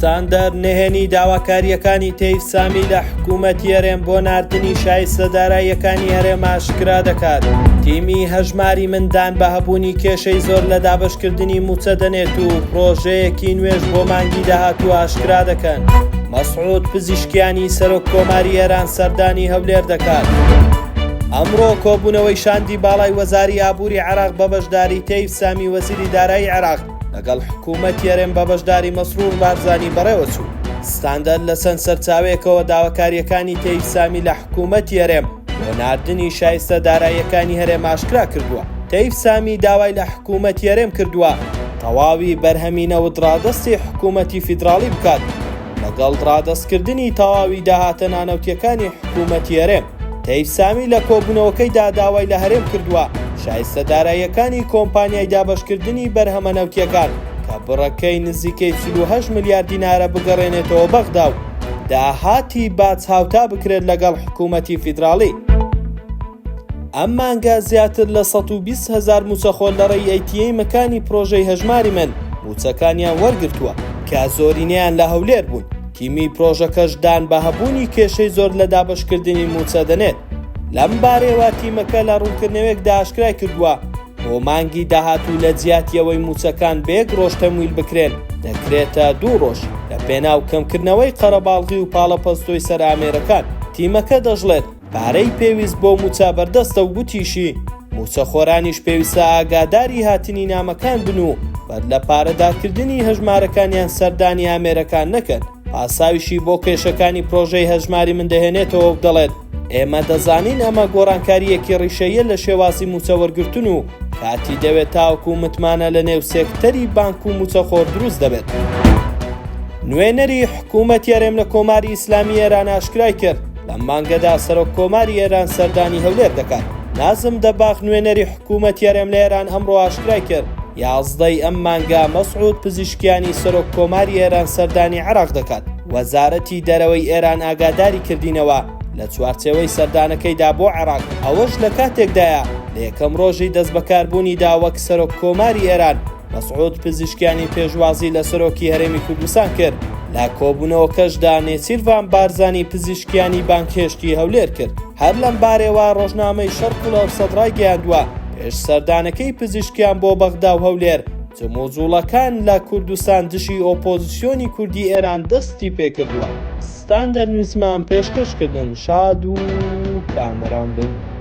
ستاندەرد نهێنی داواکاریەکانی تەیف سامی لە حکوومەتی هەرێم بۆ ناردنی شایستەداراییەکانی هەرێم ئاشکرا دەکات. تیمی هەژماری مندان بە هەبوونی کێشەی زۆر لە دابەشکردنی موچە دەنێت و پرۆژەیەکی نوێژ بۆ مانگی داهاتوو ئاشکرا دەکەن. مەسعود پزیشکیانی سەرۆک کۆماری ئێران سەردانی هەولێر دەکات. ئەمڕۆ کۆبوونەوەی شاندی باڵای وەزاری ئابووری عێراق بە بەشداری تەیف سامی وەزیری دارایی عێراق لەگەڵ حکوومەتی هەرێم بە بەشداری مەسرور بارزانی بەڕێوە چوو. ستاندەرد لە چەند سەرچاوەیەکەوە داواکاریەکانی تەیف سامی لە حکوومەتی هەرێم بۆ ناردنی شایستە داراییەکانی هەرێم ئاشکرا کردووە. تەیف سامی داوای لە حکوومەتی هەرێم کردووە تەواوی بەرهەمینەوت ڕادەستی حکوومەتی فیدراڵی بکات لەگەڵ ڕادەستکردنی تەواوی داهاتە نانەوتیەکانی حکوومەتی هەرێم. تەیف سامی لە کۆبوونەوەکەیدا داوای لە هەرێم کردووە شایستەداراییەکانی کۆمپانیای دابەشکردنی بەرهەمە نەوتیەکان کە بڕەکەی نزیکەی 48 میلیارد دینارە بگەڕێنێتەوە بەغدا و داهاتی باج هاوتا بکرێت لەگەڵ حکوومەتی فیدراڵی. ئەم مانگە زیاتر لە 120,000 موچەخۆر لە ڕێی ئەیتیەی مەکانی پرۆژەی هەژماری من موچەکانیان وەرگرتووە کە زۆرینەیان لە هەولێر بوون. تیمی پرۆژەکەش دان بە هەبوونی کێشەی زۆر لە دابەشکردنی موچە دەنێت. لەم بارەوە تیمەکە لە ڕوونکردنەوەیەکدا ئاشکرای کردووە بۆ مانگی داهاتوو لە جیاتیەوەی موچەکان بەیەک ڕۆژ تەمویل بکرێن دەکرێتە 2 ڕۆژ لە پێناو کەمکردنەوەی قەرەباڵغی و پاڵەپەستۆی سەرئامێرەکان. تیمەکە دەژڵێت پارەی پێویست بۆ موچە بەردەستە و گوتیشی موچەخۆرانیش پێویستە ئاگاداری هاتنی نامەکان بن و بەر لە پارەدارکردنی هەژمارەکانیان سەردانی ئامێرەکان نەکەن. پاساویشی بۆ کێشەکانی پرۆژەی هەژماری من دەهێنێتەوە و دەڵێت ئێمە دەزانین ئەمە گۆڕانکاریەکی ڕیشەیە لە شێوازی موچەوەرگرتن و کاتی دەوێت تاوەکو متمانە لە نێو سێکتەری بانک و موچەخۆر دروست دەبێت. نوێنەری حکوومەتی هەرێم لە کۆماری ئیسلامی ئێران ئاشکرای کرد لەم مانگەدا سەرۆک کۆماری ئێران سەردانی هەولێر دەکات. نازم دەباغ نوێنەری حکوومەتی هەرێم لە ئێران ئەمڕۆ ئاشکرای کرد 11ی ئەم مانگا مەسعود پزیشکیانی سەرۆک کۆماری ئێران سەردانی عێراق دەکات. وەزارەتی دەرەوەی ئێران ئاگاداری کردینەوە لە چوارچێوەی سەردانەکەیدا بۆ عێراق ئەوەش لە کاتێکدایە لە یەکەم ڕۆژی دەست بەکاربوونیدا وەک سەرۆک کۆماری ئێران مەسعود پزیشکیانی پێشوازی لە سەرۆکی هەرێمی کوردستان کرد. لە کۆبوونەوەکەشدا نێچیروان بارزانی پزیشکیانی بانکهێشتی هەولێر کرد. هەر لەم بارەوە ڕۆژنامەی شەرق و سەدرای گەیاندووە پێش سەردانەکەی پزیشکیان بۆ بەغدا و هەولێر جموزوڵەکان لە کوردستان دشی ئۆپۆزیسیۆنی کوردی ئێران دەستی پێکردووە. ستاندەرد نووسمان پێشکەشکردن شاد و کامەران بن.